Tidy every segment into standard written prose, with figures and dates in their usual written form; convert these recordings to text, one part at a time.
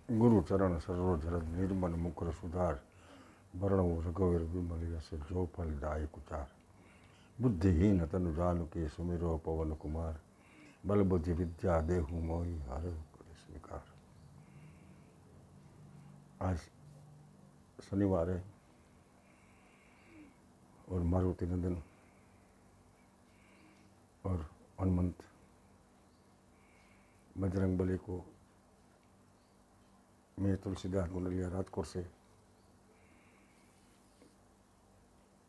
गुरु चरण सरोज रज निर्मल मुकुर सुधार वर्णव रघुवीर विमल यश जो फल दायक उचार बुद्धिहीन तनु जानुके सुमिरो पवन कुमार बल बुद्धि विद्या देहु मोहि हर स्वीकार। आज शनिवार है और मारुति नंदन और हनुमंत बजरंग बली को मैं तुलसीदास गुंडलिया राजकोट से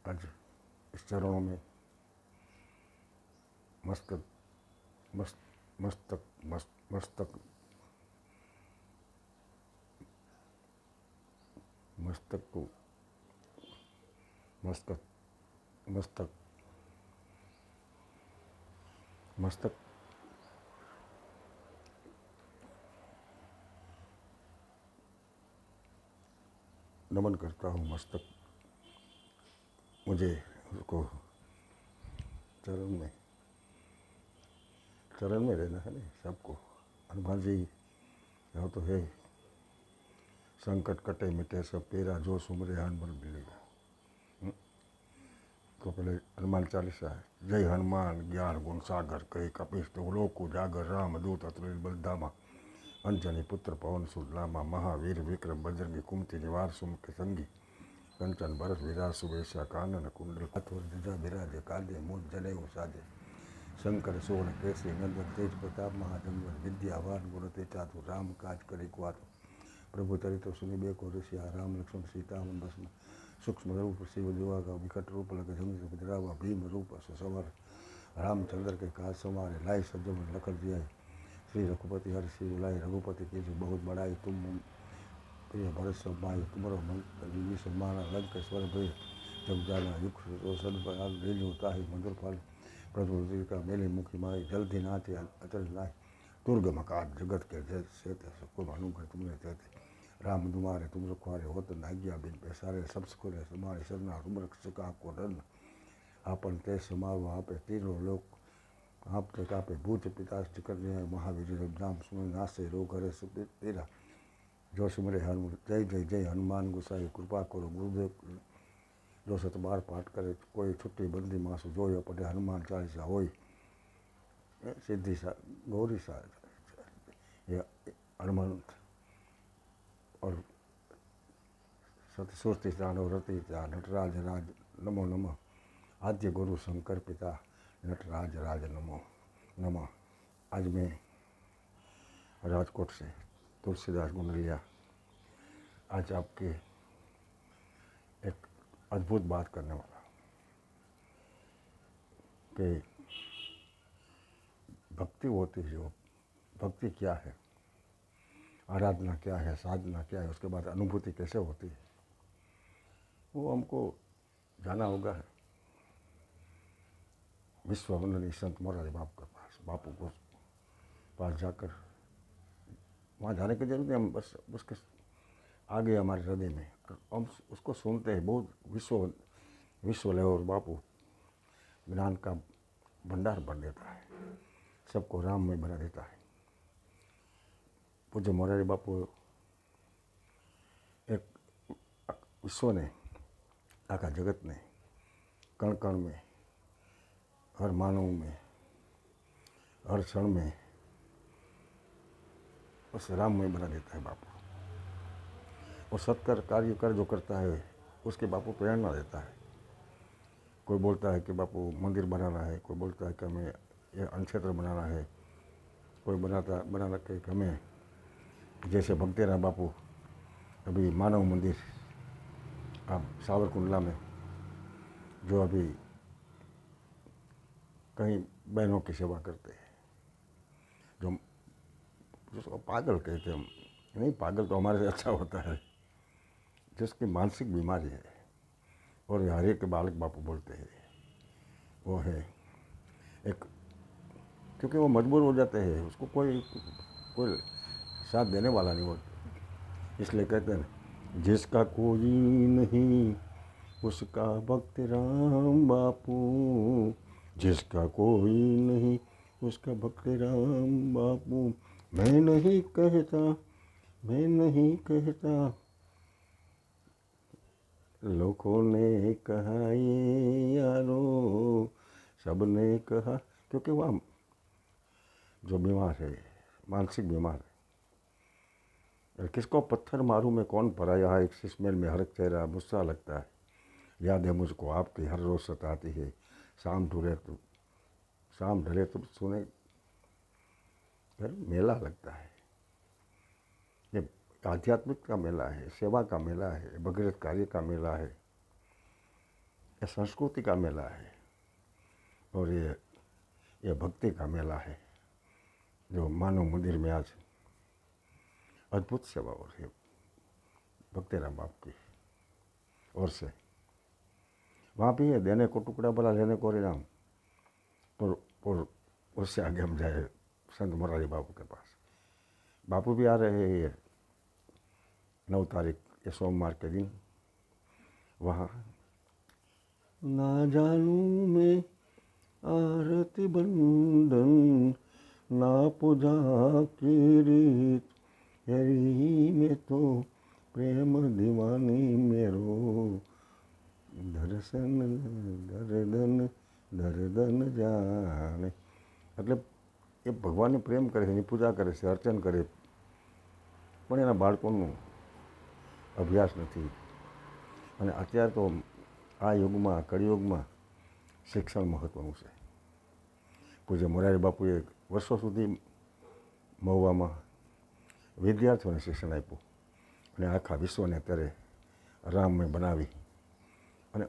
आज इस चरणों में मस्तक मस्त मस्तक मस्त मस्तक मस्तक को मस्तक मस्तक मस्तक नमन करता हूँ। मस्तक मुझे उसको चरण में रहना है नहीं सबको। हनुमान जी यह तो है संकट कटे मिटे सब पेरा जो सुमरे हनुमान मिलेगा। तो पहले हनुमान चालीसा है। जय हनुमान ज्ञान गुण सागर कहे कपीश तो लोक जागर राम दूत अतुलित बलधामा अंजनी पुत्र पवन सुत नामा महावीर विक्रम बजरंगी कुमति निवार सुमुख संगी कंचन बरस विराज सुवेशा कानन कुंडल कठोर ध्वजा विराजे कांधे मूल जनेऊ साजे शंकर सोन केसरी नंदन तेज प्रताप महाजंगल विद्यावान गुणते चातुर राम काज करे कुआतुर प्रभु चरित्र सुनिबे को ऋषिया राम लक्ष्मण सीता मन बसना सूक्ष्म रूप शिव दुआ विकट रूप लगे जंग बिजरावा भीम रूप सवर रामचंद्र के काज संवारे लाई सज्जन लखन जिया श्री रघुपति हर श्री बुलाई रघुपति की जो बहुत बड़ाई तुम प्रिय भरत सब माई तुम्हारो मंगल सम्मान लंकेश्वर भय जब जाना युग रोशन रेल होता है मधुर फल प्रभु का मेले मुखी माई जल्दी नाते अचल नाय दुर्ग मकान जगत के जय सेते सबको मालूम कर तुमने कहते राम तुम्हारे तुम रखवारे हो तो नागिया बिन पैसारे सब सुखरे समारे सरना तुम रक्षक आपको डरना आपन ते समाव आप तीनों लोग आप तक पे भूत पिता करने महावीर नाम सुन नासे रोग करे सुख तेरा जो सुमरे हनुमान जय जय जय हनुमान गुसाई कृपा करो गुरुदेव जो 112 पाठ करे कोई छुट्टी बंदी मासु जो पढ़े हनुमान चालीसा हो सिद्धि सा गौरी सा ये हनुमंत और सतसुरति जानो रति जा नटराज राज नमो नमः आद्य गुरु शंकर पिता नटराज राज नमो नमः। आज मैं राजकोट से तुलसीदास गुंडलिया आज आपके एक अद्भुत बात करने वाला कि भक्ति होती है जो भक्ति क्या है, आराधना क्या है, साधना क्या है, उसके बाद अनुभूति कैसे होती है वो हमको जाना होगा। विश्व वंदनीय संत मोरारी बापू के पास बापू को पास जाकर वहाँ जाने की जरूरत नहीं, हम बस उसके आगे हमारे हृदय में हम उसको सुनते हैं। बहुत विश्व लेवर बापू ज्ञान का भंडार भर देता है, सबको राम में बना देता है। पूज्य मोरारी बापू एक विश्व ने आखा जगत ने कण कण में हर मानव में हर क्षण में उस राम में बना देता है बापू। और सत्कर कार्य कर जो करता है उसके बापू प्रेरणा देता है। कोई बोलता है कि बापू मंदिर बनाना है, कोई बोलता है कि हमें यह अनक्षेत्र बनाना है, कोई बनाना कि हमें जैसे भक्तेरा बापू अभी मानव मंदिर अब सावरकुंडला में जो अभी कहीं बहनों की सेवा करते हैं, जो जिसको पागल कहते हैं हम नहीं, पागल तो हमारे से अच्छा होता है, जिसकी मानसिक बीमारी है और हर एक बालक बापू बोलते हैं वो है एक, क्योंकि वो मजबूर हो जाते हैं, उसको कोई साथ देने वाला नहीं होता, इसलिए कहते हैं जिसका कोई नहीं उसका भक्त राम बापू, जिसका कोई नहीं उसका भक्त राम बापू। मैं नहीं कहता मैं नहीं कहता, लोगों ने कहा ये यारो, सबने कहा, क्योंकि वह जो बीमार है, मानसिक बीमार है, किसको पत्थर मारूं मैं कौन पराया है, एक स्मेल में हर चेहरा गुस्सा लगता है, याद है मुझको आपकी हर रोज़ सताती है, शाम ढले तो सुने, फिर मेला लगता है। ये आध्यात्मिक का मेला है, सेवा का मेला है, भगीरथ कार्य का मेला है, ये संस्कृति का मेला है, और ये भक्ति का मेला है, जो मानव मंदिर में आज अद्भुत सेवा हो रही है भक्तिराम बाप की ओर से। वहाँ भी है देने को टुकड़ा भला लेने को इनाम, और उससे आगे हम जाए संत मोरारी बापू के पास। बापू भी आ रहे हैं 9 तारीख ये सोमवार के दिन वहाँ। ना जानूं मैं आरती बंदन, ना पूजा की रीत, यही में तो प्रेम दीवानी मेरो, दर्शन દર્દન જાણે, એટલે એ ભગવાનને પ્રેમ કરે છે, એની પૂજા કરે છે, અર્ચન કરે, પણ એના બાળકોનું અભ્યાસ નથી. અને અત્યારે તો આ યુગમાં, કળિયુગમાં શિક્ષણ મહત્ત્વનું છે. પૂજ્ય મોરારી બાપુએ વર્ષો સુધી મહુવામાં વિદ્યાર્થીઓને શિક્ષણ આપ્યું, અને આખા વિશ્વને અત્યારે રામમય બનાવી, અને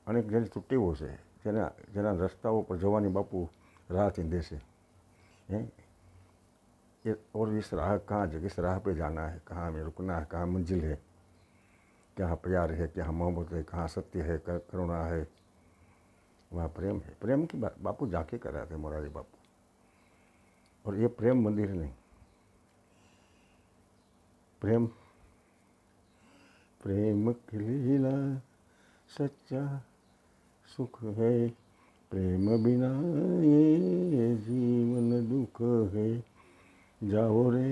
અનેક જેની તૃટીઓ છે, જેના રસ્તાઓ પર જવાની બાપુ राह चिंदे से हैं, ये और इस राह कहाँ जगह, इस राह पे जाना है, कहाँ हमें रुकना है, कहाँ मंजिल है, कहाँ प्यार है, कहाँ मोहब्बत है, कहाँ सत्य है, करुणा है, वहाँ प्रेम है। प्रेम की बात बापू जाके कर रहे थे मोरारी बापू। और ये प्रेम मंदिर नहीं, प्रेम प्रेम की लीला सच्चा सुख है, प्रेम बिना ये जीवन दुख है, जाओ रे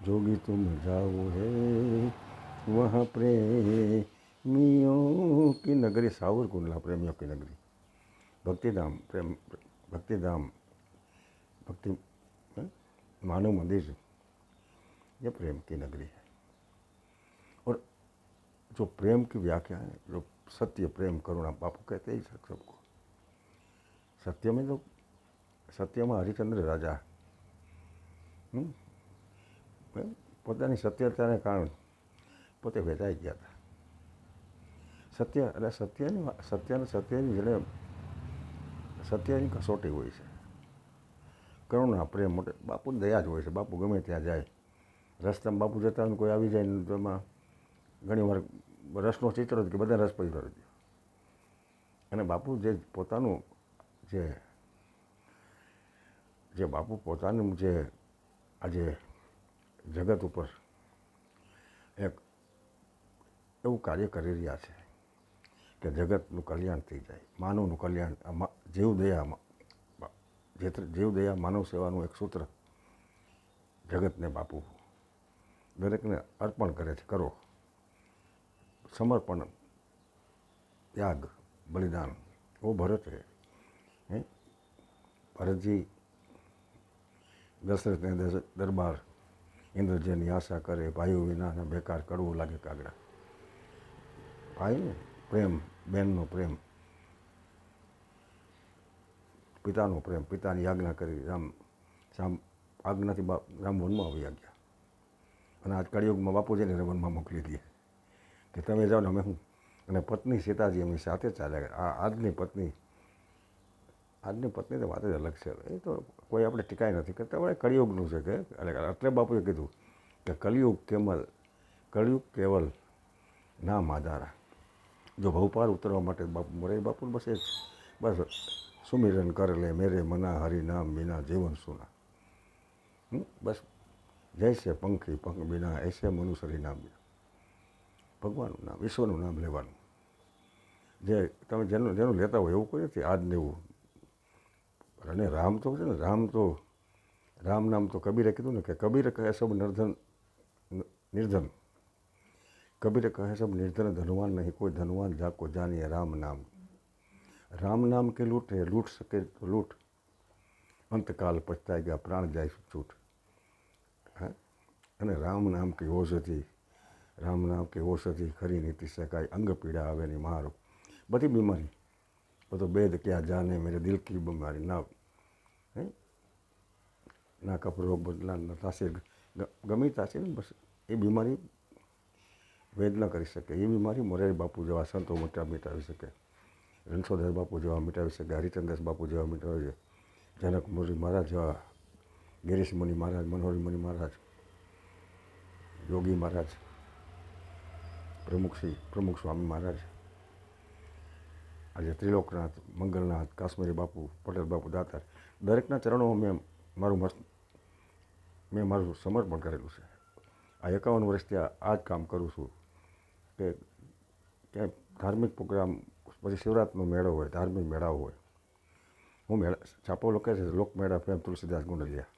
जोगी तुम जाओ है, वहाँ प्रेमियों की नगरी, सावरकुंडला प्रेमियों की नगरी, भक्तिधाम, प्रेम भक्तिधाम, भक्ति मानव मंदिर, ये प्रेम की नगरी है। और जो प्रेम की व्याख्या है, जो सत्य प्रेम करुणा बापू कहते ही सबको। सत्य में तो सत्य में हरिचंद्र राजा પોતાની સત્યતાને કારણે પોતે વેચાઈ ગયા હતા. સત્ય એટલે સત્યની જેને સત્યની કસોટી હોય છે, કરુણા પ્રેમ મોટે બાપુ દયા જ હોય છે. બાપુ ગમે ત્યાં જાય, રસ્તામાં બાપુ જતા હોય કોઈ આવી જાય ને તો એમાં ઘણી વાર રસનો ચિત્ર કે બધા રસ પડી રહ્યો. અને બાપુ જે પોતાનું જે બાપુ પોતાનું જે આજે જગત ઉપર એક એવું કાર્ય કરી રહ્યા છે કે જગતનું કલ્યાણ થઈ જાય, માનવનું કલ્યાણ, જીવદયા માનવ સેવાનું એક સૂત્ર જગતને બાપુ દરેકને અર્પણ કરે છે. કરો સમર્પણ, ત્યાગ, બલિદાન. वो भरत है, भरत जी दशरथ ने दरबार इंद्रजीની આશા કરે, ભાઈઓ વિના બેકાર કડવું લાગે કાગડા. ભાઈ ને પ્રેમ, બહેનનો પ્રેમ, પિતાનો પ્રેમ, પિતાની આજ્ઞા કરી, આજ્ઞાથી રામ વનમાં આવી ગયા. અને આજ કળિયુગમાં બાપુજીને વનમાં મોકલી દઈએ કે તમે જાઓ ને અમે હું. અને પત્ની સીતાજી એમની સાથે ચાલ્યા. આજની પત્ની તો વાત જ અલગ છે. એ તો કોઈ આપણે ટીકાઈ નથી કરતા, હવે કળિયુગનું છે કે એટલે બાપુએ કીધું કે કળિયુગ કેવલ નામ આધારા. જો ભવપાર ઉતરવા માટે બાપુ મોરારી બાપુ બસ સુમિરન કર લે મેરે મના હરિ નામ બિના જીવન સુના. બસ જૈસે પંખી પંખ બિના એસે મનુષ્ય હરિ નામ બિના. ભગવાનનું નામ, ઈશ્વરનું નામ લેવાનું. જે તમે જેનું લેતા હોય એવું કોઈ નથી આજ ને એવું. અને રામ તો છે ને, રામ તો રામ નામ તો કબીરે કીધું ને કે કબીર કહે સબ નિર્ધન કબીર કહે સબ નિર્ધન ધનવાન નહીં કોઈ ધનવાન જાકો જાનીએ રામ નામ। રામ નામ કે લૂંટ है लूट सके तो लूट अंतकाल पछताएगा प्राण जाए छूट। हाँ અને રામ નામ की औषधि રામ નામ की औषधि खरी नीति શકાય અંગ પીડા આવે ની મારો બધી બીમારી બધો બેદ ક્યાં જાને મેરે દિલ की बीमारी ના ના કપરો બદલા ન તાસીર ગમે તાસીર બસ એ બીમારી વેદ ન કરી શકે એ બીમારી મોરારી બાપુ જેવા સંતો મિટાવી શકે, રણછોડદાસ બાપુ જેવા મિટાવી શકે, હરિચંદ્રદાસ બાપુ જેવા મિટાવી શકે, જનક મુરલી મહારાજ જેવા, ગિરીશ મુનિ મહારાજ, મનોહરી મુનિ મહારાજ, યોગી મહારાજ, પ્રમુખ સ્વામી મહારાજ, આજે ત્રિલોકનાથ, મંગલનાથ, કાશ્મીરી બાપુ, પટેલ બાપુ, દાતાર, દરેકના ચરણોમાં મેં મારું સમર્પણ કરેલું છે। આ 51 વર્ષથી આ જ કામ કરું છું કે ક્યાંય ધાર્મિક પ્રોગ્રામ પછી શિવરાત્રિનો મેળો હોય, ધાર્મિક મેળાઓ હોય, હું છાપો લખે છે લોકમેળા પ્રેમ તુલસીદાસ ગુંડલિયા,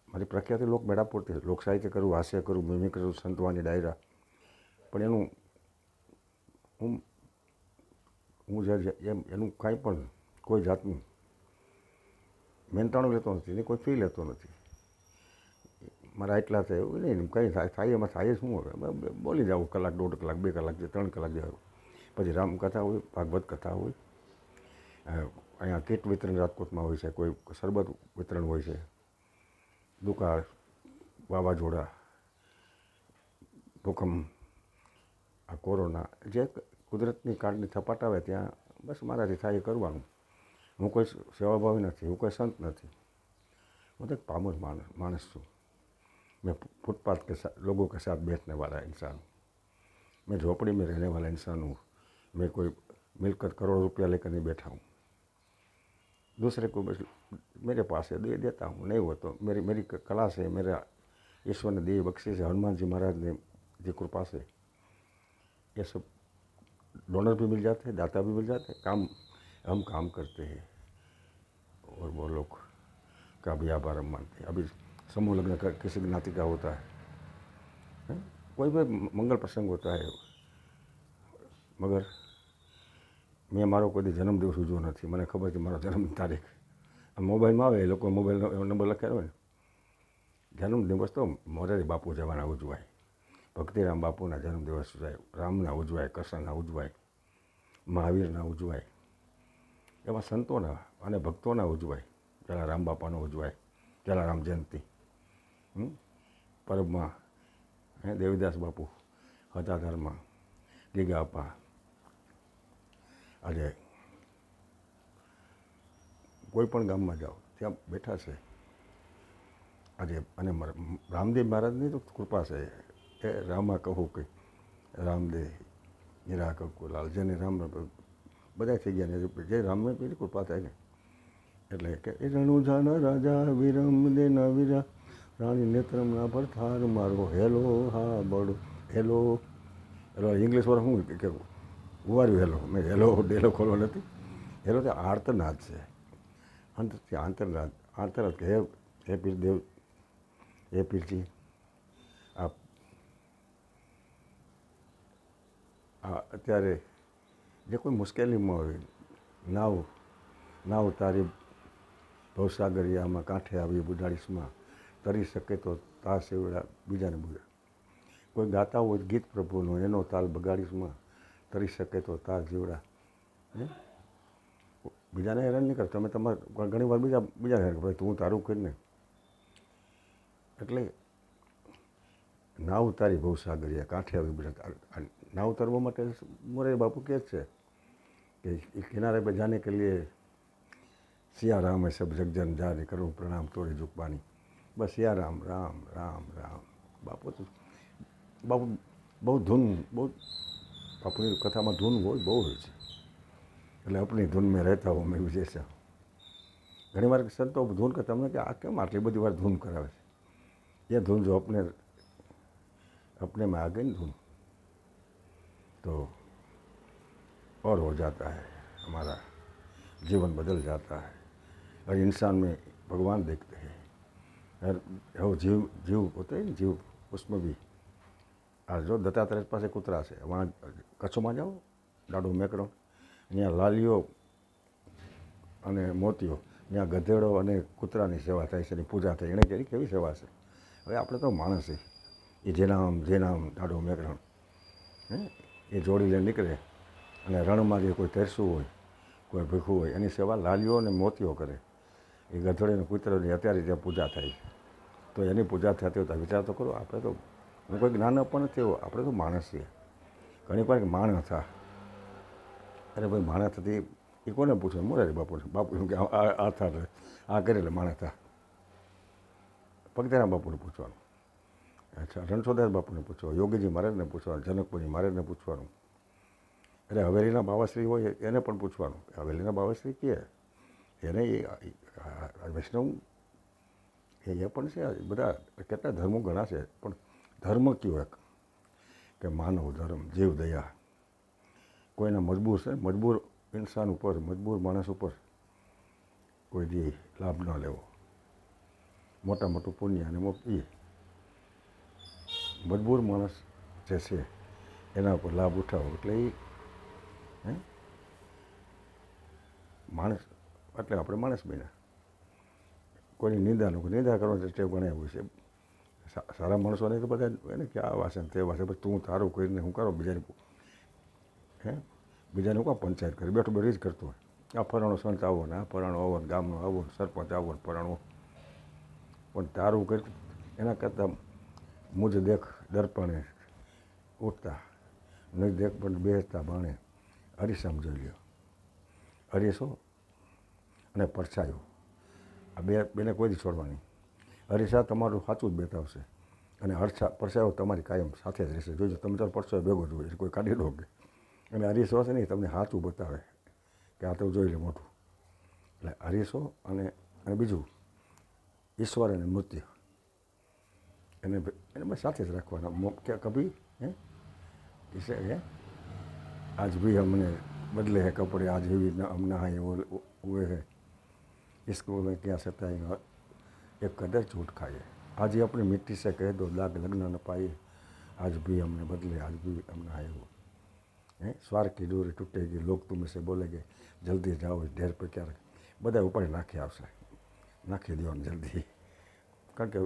મારી પ્રખ્યાતિ લોકમેળા પૂરતી, લોક સાહિત્ય કરું, હાસ્ય કરું, મિમિક કરું, સંતવાણી ડાયરા, પણ એનું કાંઈ પણ કોઈ જાતનું મહેનતાણું લેતો નથી ને કોઈ ફી લેતો નથી। મારા એટલા થાય એવું નહીં, કંઈ થાય એમાં થાય શું હવે, બોલી જાવ કલાક, 1.5 કલાક, 2 કલાક, 3 કલાક જાય, પછી રામકથા હોય, ભાગવત કથા હોય, અહીંયા કીટ વિતરણ રાજકોટમાં હોય છે, કોઈ શરબત વિતરણ હોય છે, દુકાળ, વાવાઝોડા, ભૂકંપ, આ કોરોના, જે કુદરતની કાળની થપાટ આવે ત્યાં બસ મારાથી થાય એ કરવાનું। હું કોઈ સેવાભાવી નથી, હું કોઈ સંત નથી, હું તો એક પામર માણસ છું। मैं फुटपाथ के साथ लोगों के साथ बैठने वाला इंसान हूँ, मैं झोपड़ी में रहने वाला इंसान हूँ, मैं कोई मिलकर करोड़ों रुपया लेकर नहीं बैठा हूँ, दूसरे को बस मेरे पास है दे देता हूँ, नहीं हो तो मेरी कला से, मेरा ईश्वर ने दी बख्शी से, हनुमान जी महाराज ने जी कृपा से ये सब डोनर भी मिल जाते हैं, दाता भी मिल जाते हैं, हम काम करते हैं और वो लोग का भी आभार हम मानते हैं। अभी समूह लग्न किसी ज्ञाति का होता है, कोई भी मंगल प्रसंग होता है, मगर મેં મારો કોઈ જન્મદિવસ ઉજવ્યો નથી। મને ખબર છે મારો જન્મ તારીખ મોબાઈલમાં આવે, એ લોકો મોબાઈલ નંબર લખેલો હોય ને, જન્મદિવસ તો મોરારી બાપુ જવાના ઉજવાય, ભક્તિરામ બાપુના જન્મદિવસ ઉજવાય, રામના ઉજવાય, કૃષ્ણના ઉજવાય, મહાવીરના ઉજવાય, એવા સંતોના અને ભક્તોના ઉજવાય, જલારામ બાપાનો ઉજવાય, જલારામ જયંતિ, પરબમાં દેવીદાસ બાપુ, હતાધારમાં ગીગા આપા, આજે કોઈ પણ ગામમાં જાઓ ત્યાં બેઠા છે આજે, અને રામદેવ મહારાજની તો કૃપા છે, એ રામા કહું કે રામદેવ નિરા કુલાલ, જેને રામ બધા થઈ ગયા ને જે રામને પેલી કૃપા થાય ને, એટલે કે એ રણુજાના રાજા વિરમ દેના વીરા રાણી નેત્રમના પર થાર મારો હેલો હા બડો હેલો હેલો ઇંગ્લિશ વાળો શું કે ઉવાર્યું હેલો, મેં હેલો ડેલો ખોલવો નથી, હેલો તો આર્તનાદ છે, અંતરથી આંતરનાદ કે હે પીરદેવ, હે પીરજી, આ અત્યારે જે કોઈ મુશ્કેલીમાં હોય, નાવ તારી ભવસાગરિયામાં કાંઠે આવી બુડાડીશમાં, તરી શકે તો તા સેવડા બીજાને બોલે, કોઈ ગાતા હોય ગીત પ્રભુનો એનો તાલ બગાડીશમાં, તરી શકે તો તાર જીવડા, બીજાને હેરાન નહીં કર, તમે તમારે ઘણી વાર બીજાને હેરાન કરો, તું તારું કરીને, એટલે નાવ તારી ભવસાગરિયા કાંઠે આવી બધા, નાવ તરવા માટે મોરારી બાપુ કહે છે કે કિનારે પર જાને કે लिए सिया राम है सब जगजन जाने करूँ प्रणाम तोड़े झुकबानी, बस सिया राम राम राम राम। બાપુ બહુ ધૂન, બહુ બાપુની કથામાં ધૂન હોય બહુ હોય છે, એટલે આપણી ધૂન મેં રહેતા હો મેં વિજેશા। ઘણી વાર સંતો ધૂન કે તમને કે આ કેમ આટલી બધી વાર ધૂન કરાવે છે, એ ધૂન જો अपने में आ गई धुन तो और हो जाता है, हमारा जीवन बदल जाता है और इंसान में भगवान देखते हैं। હવે જીવ પોતે ને જીવ પુષ્પબી આ જો દત્તાત્રેય પાસે કૂતરા છે વાં કચ્છમાં જાઓ દાડો મેકડો ત્યાં લાલીઓ અને મોતીઓ ત્યાં ગધેડો અને કૂતરાની સેવા થાય છે એની પૂજા થાય એણે કરી કેવી સેવા છે. હવે આપણે તો માણસ છે એ જેનામ દાડો મેકરણ એ જોડી લઈને નીકળે અને રણમાં જે કોઈ તરસું હોય કોઈ ભીખું હોય એની સેવા લાલીઓ અને મોતીઓ કરે. એ ગધેડીને કૂતરાની અત્યારે ત્યાં પૂજા થાય તો એની પૂજા થતી હોય તો વિચાર તો કરો. આપણે તો હું કોઈ જ્ઞાન પણ નથી એવું, આપણે તો માણસ છીએ. ઘણી વાર માણસ થા અરે ભાઈ માણસ થતી એ કોને પૂછે? મોરારી બાપુને. બાપુ એમ કે આ થા આ કરે એટલે માણસ થા. પગતારા બાપુને પૂછવાનું, અચ્છા રણછોડદાસ બાપુને પૂછવાનું, યોગીજી મહારાજને પૂછવાનું, જનકપુરી મહારાજને પૂછવાનું. એટલે હવેલીના બાવાશ્રી હોય એને પણ પૂછવાનું. હવેલીના બાવાશ્રી કે એને વૈષ્ણવ એ પણ છે. બધા કેટલા ધર્મો ઘણા છે પણ ધર્મ કયો એક કે માનવ ધર્મ, જીવ દયા. કોઈના મજબૂર છે, મજબૂર ઇન્સાન ઉપર, મજબૂર માણસ ઉપર કોઈ દી લાભ ન લેવો. મોટા મોટું પુણ્ય અને એ મજબૂર માણસ જે છે એના ઉપર લાભ ઉઠાવો. એટલે એ માણસ એટલે આપણે માણસ બન્યા. કોઈની નિંદા કરવાની ટેવ ગણાય હોય છે. સારા માણસોને તો બધા એને કે આ વાસે તે વાસે તું તારું કરીને હું કરો બીજાને બીજાને હું કાં પંચાયત કરી બેઠું બેઠું જ કરતો હોય. આ ફરાણો સંત આવો ને આ ફરાણો આવો ને ગામનો આવો ને સરપંચ આવો ને ફરાણો પણ તારું કરી એના કરતાં મુજ દેખ દર્પણે ઉઠતા નહીં દેખ પણ બેસતા બાણે અરીસામાં જોઈ લ્યો. અરીસો અને પડછાયો આ બેને કોઈ દી છોડવાની. અરીસા તમારું સાચું જ બતાવશે અને પડછાયો તમારી કાયમ સાથે જ રહેશે. જોજો તમે તારો પડછાયો ભેગો જ હોય, કોઈ કાઢી લો કે. અને અરીસો છે નહીં તમને સાચું બતાવે કે આ તો જોઈ લે મોટું. એટલે અરીસો અને બીજું ઈશ્વર અને મૃત્યુ એને બસ સાથે જ રાખવાના. કે કભી આજ ભી हमने बदले हैं कपड़े, आज भी हम नहाए हुए हैं, इसको में क्या सताएगा एक कदर झूठ खाए. आज ही अपनी मिट्टी से कह दो दाग लगना न पाए, आज भी हमने बदले, आज भी हम नहाए हुए. स्वार्थ की डोरी टूटेगी, लोग तुम से बोलेंगे જલ્દી જાઓ ઢેર પર ક્યારે બધા ઉપાડી નાખી દેવાનું જલ્દી. કારણ કે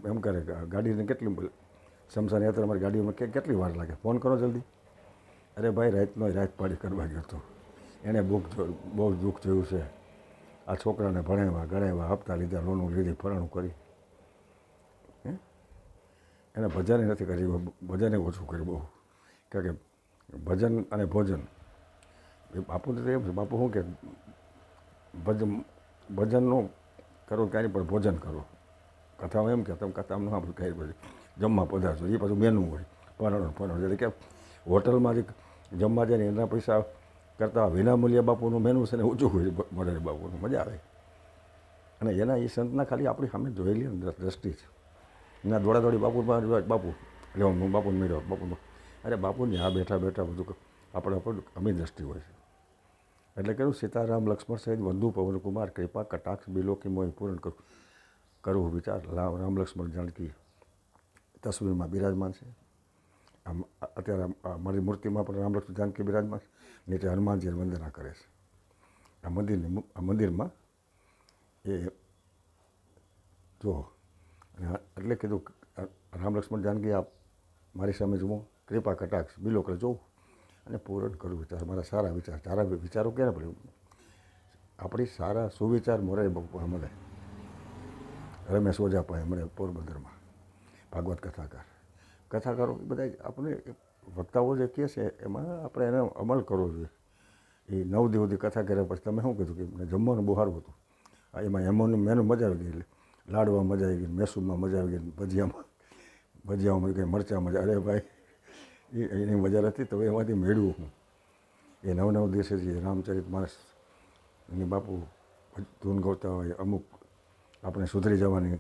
એમ કરે ગાડીને કેટલી શમશાન યાત્રા અમારી ગાડીઓમાં કેટલી વાર લાગે, ફોન કરો જલ્દી. અરે ભાઈ રાત પાડી કરવા ગયો હતો, એણે બહુ દુઃખ જોયું છે. આ છોકરાને ગણાવ્યા હપ્તા લીધા, લોનું લીધી, ફરાણું કરી. એને ભજન નથી કર્યું, ભજને ઓછું કર્યું બહુ. કારણ કે ભજન અને ભોજન બાપુને તો એમ છે, બાપુ શું કે ભજન ન કરો ક્યાંય પણ ભોજન કરો. કથામાં એમ કે તમે કથામાં ન સાંભળ્યું ક્યાંય પછી જમવા પધારશો એ પાછું મેનુ હોય ફરાણું એટલે કે હોટલમાં જે જમવા જાય ને એના પૈસા કરતાં વિનામૂલ્ય બાપુનું મેનુ છે ને ઊંચું હોય મોરારી બાપુનું, મજા આવે. અને એના એ સંતના ખાલી આપણી સામે જોયેલી ને દ્રષ્ટિ છે. એના દોડાદોડી બાપુ એટલે હું બાપુને મળ્યો બાપુ, અરે બાપુને આ બેઠા બધું આપણે અમી દ્રષ્ટિ હોય છે. એટલે કહ્યું સીતારામ લક્ષ્મણ સહિત બંધુ પવનકુમાર કૃપા કટાક્ષ બિલોકી મોય પૂર્ણ કરવું વિચાર. રામ લક્ષ્મણ જાનકી તસવીરમાં બિરાજમાન છે. અત્યારે મારી મૂર્તિમાં પણ રામ લક્ષ્મણ જાનકી બિરાજમાન છે. નીચે હનુમાનજી વંદના કરે છે. આ મંદિરમાં એ જો અને એટલે કીધું રામ લક્ષ્મણ જાનકી આપ મારી સામે જુઓ, કૃપા કટાક્ષ બિલોકરે જોઉં અને પૂરણ કરું વિચાર. મારા સારા વિચાર, સારા વિચારો ક્યારે પડ્યું આપણી સારા સુવિચાર મોરારી બાપુ મળે. રમેશ ઓઝા પાસે મળે પોરબંદરમાં, ભાગવત કથાકારો બધા આપણે વક્તાઓ જે કહે છે એમાં આપણે એને અમલ કરવો જોઈએ. એ 9 દિવસ સુધી કથા કર્યા પછી તમે શું કીધું કે જમવાનું બહુ સારું હતું. એમાં એમોનું મેનુ મજા આવી ગઈ, એટલે લાડવા મજા આવી ગઈ, મેસૂરમાં મજા આવી ગઈ, ભજીયામાં કંઈ મરચાં મજા. અરે ભાઈ એની મજા નથી તો એમાંથી મેળવું હું. એ 9 દિવસે જે રામચરિત માનસ એની બાપુ ધૂન ગૌતા હોય, અમુક આપણે સુધરી જવાની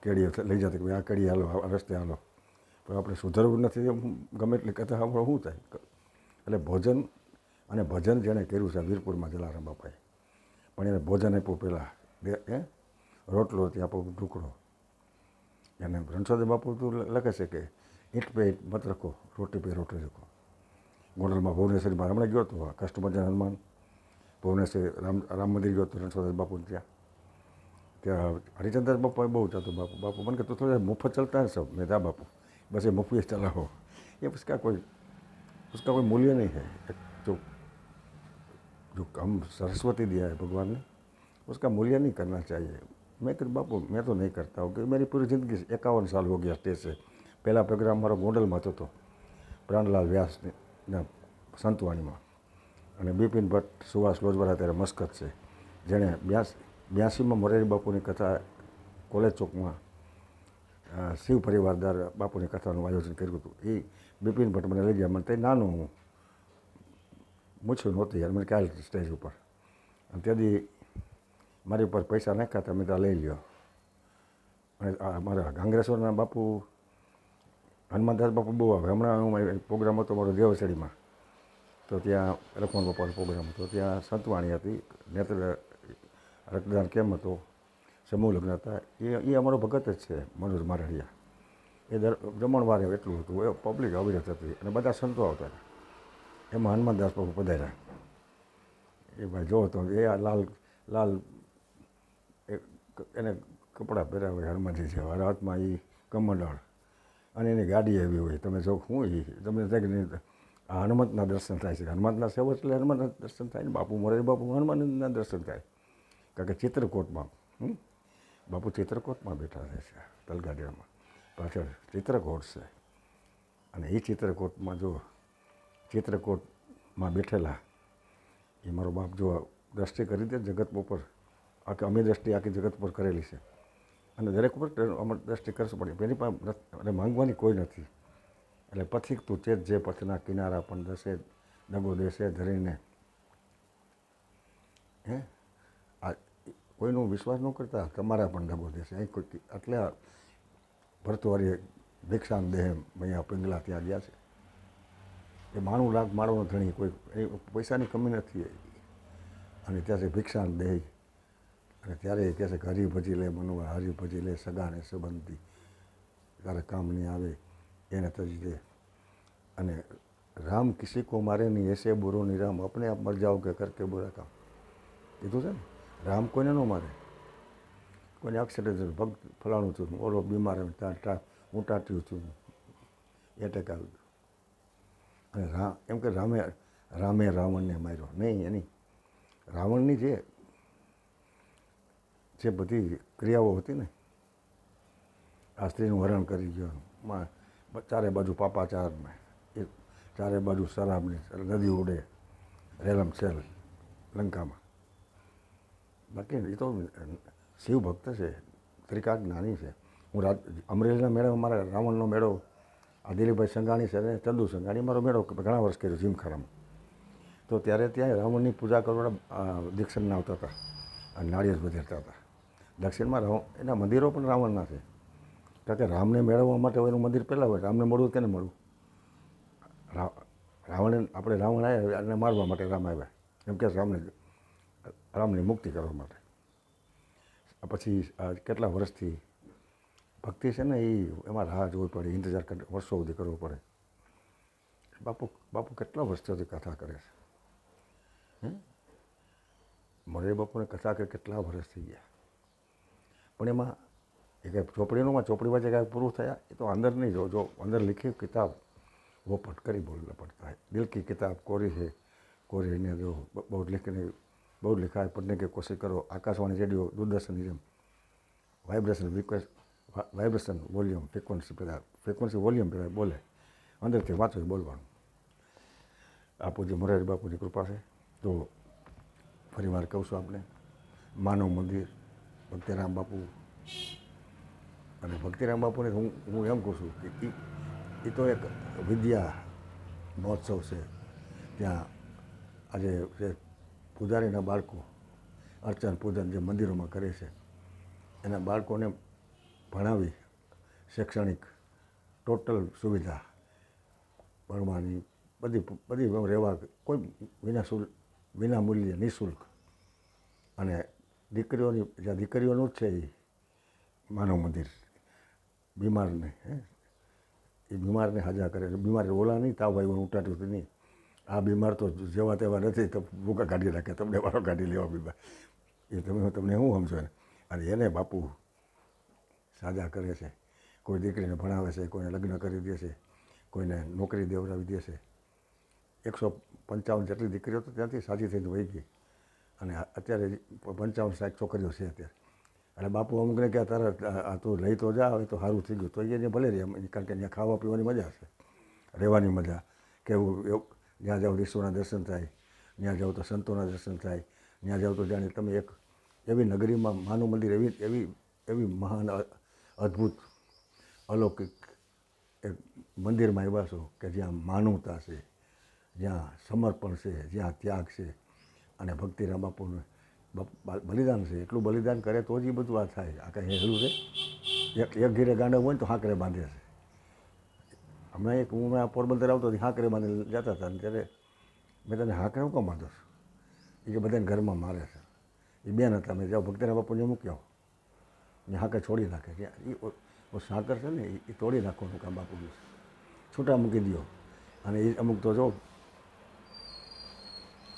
કેડીઓ લઈ જતી કે ભાઈ આ કેડી હાલો, આ રસ્તે હાલો, પણ આપણે સુધરવું નથી. ગમે એટલી કથા સાંભળો શું થાય. એટલે ભોજન અને ભજન જેણે કર્યું છે વીરપુરમાં જલારામ બાપાએ, પણ એને ભોજન આપ્યું પહેલાં રોટલો ત્યાં ઢુકડો. અને રણછોડદાસ બાપુ તો લખે છે કે ઈંટ પે ઈંટ મત રખો, રોટી પે રોટી રખો. ગોંડલમાં ભુવનેશ્વરીમાં હમણાં ગયો હતો કષ્ટભંજન હનુમાન, ભુવનેશ્વરી રામ મંદિર ગયો હતો રણછોડદાસ બાપુ ત્યાં હરિચંદ્ર બાપુ બહુ ચાલતો. બાપુ મને કે તું થોડા મુફત ચલતા है सब. मैं था बापू बस ये मुफ्त चला हो, ये उसका कोई मूल्य नहीं है. जो हम सरस्वती दिया है भगवान ने, उसका मूल्य नहीं करना चाहिए. मैं कहता बापू मैं तो नहीं करता हूँ, क्योंकि मेरी पूरी ज़िंदगी 51 साल हो गया स्टेज से. पहला प्रोग्राम मारो ગોંડલમાં થતો હતો પ્રાણલાલ વ્યાસના સંતવાણીમાં, અને બિપિન ભટ્ટ સુભાષ લોજવાળા ત્યારે મસ્કત છે, જેણે 82માં મોરારી બાપુની કથા કોલેજ ચોકમાં શિવ પરિવાર દ્વારા બાપુની કથાનું આયોજન કર્યું હતું. એ બિપિન ભટ્ટ મને લઈ ગયા. મને તે નાનું હું મૂછું નહોતી યાર, મને ખ્યાલ સ્ટેજ ઉપર. અને ત્યાંથી મારી ઉપર પૈસા નાખ્યા તમે ત્યાં લઈ લ્યો. અને મારા ગાંગરેશ્વરના બાપુ હનુમાનદાસ બાપુ બહુ આવે. હમણાં હું પ્રોગ્રામ હતો મારો દેવસડીમાં, તો ત્યાં લખમણ બાપાનો પ્રોગ્રામ હતો, ત્યાં સંતવાણી હતી, નેત્ર રક્તદાન કેમ હતો, સમૂહ લગ્ન હતા. એ અમારો ભગત જ છે મનોજ મારડિયા. એ જમણવારે એટલું હતું, એ પબ્લિક અવિરત હતી અને બધા સંતો આવતા હતા. એમાં હનુમાનદાસ બાપુ પધાર્યા. એ ભાઈ જો તો એ લાલ એને કપડાં પહેર્યા હોય હનુમાનજી જેવા, હાથમાં એ કમંડળ, અને એની ગાડી એવી હોય. તમે જો શું એ તમને થાય કે નહીં આ હનુમંતના દર્શન થાય છે. હનુમંતના સેવક એટલે હનુમાનના દર્શન થાય ને. બાપુ મોરારી બાપુ હનુમાનના દર્શન થાય. કારણ કે ચિત્રકૂટમાં બાપુ ચિત્રકૂટમાં બેઠા રહે છે તલગાડિયામાં, પાછળ ચિત્રકૂટ છે. અને એ ચિત્રકૂટમાં જો ચિત્રકૂટમાં બેઠેલા એ મારો બાપ જો દ્રષ્ટિ કરી દે જગત ઉપર, અમે દ્રષ્ટિ આખી જગત ઉપર કરેલી છે. અને દરેક ઉપર અમારે દ્રષ્ટિ કરશું પડે. એની પાસે માંગવાની કોઈ નથી. એટલે પથિક તું ચેત જે પથના કિનારા પણ દસે દગો દેશે ધરીને. આ કોઈનો વિશ્વાસ ન કરતા તમારા પણ દગો દેશે. અહીં કોઈ એટલે ભરતવારી ભિક્ષાન દેહ મૈયા પિંગલા ત્યાં ગયા છે. એ 92 લાખ માળોનો ધણી, કોઈ પૈસાની કમી નથી. અને ત્યાંથી ભિક્ષાન દેહ, અને ત્યારે એ કહે છે કે હરી ભજી લે મનુઆ, હરી ભજી લે સગાને સંબંધી, તારે કામ નહીં આવે એને તજી દે. અને રામ કિસી કો મારે નહીં એસે બુરો નહીં રામ, અપને આપ મર જાઓ કે કરકે બુરા કામ. કીધું છે ને, રામ કોઈને ન મારે, કોઈને એક્સિડન્ટ ભક્ત ફલાણું છું, ઓલો બીમાર હું ટાટ્યું છું, એટેક આવી ગયો. અને એમ કે રામે રાવણને માર્યો નહીં. એની રાવણની જે બધી ક્રિયાઓ હતી ને, આ સ્ત્રીનું હરણ કરી ગયો, ચારે બાજુ પાપાચારને, એ ચારે બાજુ શરાબની નદી ઉડે, રેલમ છેલ લંકામાં. બાકી એ તો શિવ ભક્ત છે, ત્રિકાજ્ઞાની છે. હું અમરેલીના મેળામાં મારા રાવણનો મેળો આ દિલીપભાઈ સંઘાણી છે અને ચંદુ સંઘાણી મારો મેળો ઘણા વર્ષ કર્યો જીમખારામાં. તો ત્યારે ત્યાં રાવણની પૂજા કરવા દીક્ષણના આવતા હતા અને નાળિયેર વધેરતા હતા. દક્ષિણમાં એના મંદિરો પણ રાવણના છે. કારણ કે રામને મેળવવા માટે એનું મંદિર પહેલાં હોય. રામને મળવું કેને મળવું? રાવણ આવ્યા એને મારવા માટે રામ આવ્યા, એમ કે રામની મુક્તિ કરવા માટે. પછી કેટલા વર્ષથી ભક્તિ છે ને એમાં રાહ જોવી પડે, ઇંતજાર વર્ષો સુધી કરવો પડે. બાપુ કેટલા વર્ષોથી કથા કરે છે. મોરારી બાપુને કથા કરે કેટલા વર્ષ થઈ ગયા. પણ એમાં એ કંઈ ચોપડી વાંચે કાંઈ પૂરું થયા એ તો અંદર નહીં. જો અંદર લીખી કિતાબ वो पढ़ कर ही बोलना पड़ता है. दिल की किताब कोरी है, कोरी ने जो बहुत लिखा है, पढ़ने की कोशिश करो. Akashvani radio Doordarshan vibration volume frequency volume पे बोले, અંદરથી વાંચો બોલવાનું. આપુજી મોરારી બાપુની કૃપા છે. તો ફરી વાર કહું છું આપણે, માનવ મંદિર ભક્તિરામ બાપુ. અને ભક્તિરામ બાપુને હું એમ કહું છું કે એ તો એક વિદ્યા મહોત્સવ છે. ત્યાં આજે જે પૂજારીના બાળકો અર્ચન પૂજન જે મંદિરોમાં કરે છે, એના બાળકોને ભણાવી શૈક્ષણિક ટોટલ સુવિધા ભણવાની બધી રહેવા કોઈ વિના મૂલ્યે નિઃશુલ્ક. અને દીકરીઓનું જ છે એ માનવ મંદિર બીમારને એ બીમારને હાજા કરે. બીમાર ઓલા નહીં, તાવ આવ્યો ઉટાટ્યું તો નહીં. આ બીમાર તો જેવા તેવા નથી, તો ભૂકા કાઢી રાખે, તમને વારો કાઢી લેવા બીમાર. એ તમને શું સમજો ને. અને એને બાપુ સાજા કરે છે. કોઈ દીકરીને ભણાવે છે, કોઈને લગ્ન કરી દે છે, કોઈને નોકરી દેવડાવી દે છે. 155 જેટલી દીકરીઓ તો ત્યાંથી સાજી થઈને વહી ગઈ. અને અત્યારે 55-60 છોકરીઓ છે અત્યારે. એટલે બાપુ અમુકને કે તારે આ તું લઈ તો જા, હવે તો સારું થઈ ગયું. તો એને ભલે રહે, કારણ કે ત્યાં ખાવા પીવાની મજા છે, રહેવાની મજા. કેવું એવું જ્યાં જાઓ ઈશ્વરના દર્શન થાય, ત્યાં જાઓ તો સંતોના દર્શન થાય, ત્યાં જાઓ તો જાણે તમે એક એવી નગરીમાં માનું મંદિર, એવી મહાન અદ્ભુત અલૌકિક એક મંદિરમાં આવ્યા છો કે જ્યાં માનવતા છે, જ્યાં સમર્પણ છે, જ્યાં ત્યાગ છે. અને ભક્તિરામ બાપુનું બલિદાન છે. એટલું બલિદાન કરે તો જ એ બધું આ થાય. આ કંઈ હેલું છે? એક ઘીરે ગાંડા હોય ને તો હાંકરે બાંધે છે. હમણાં હું પોરબંદર આવતો હાંકરે બાંધી જતા હતા ને ત્યારે મેં તને હાંકરે હું કામ બાંધો છું? એ કે બધાને ઘરમાં મારે છે. એ બેન હતા, મેં જાઓ ભક્તિરામ બાપુને મૂકી આવો, ને હાંકર છોડી નાખે. એ સાકર છે ને એ તોડી નાખવાનું કામ બાપુનું, છૂટા મૂકી દો. અને એ અમુક તો જો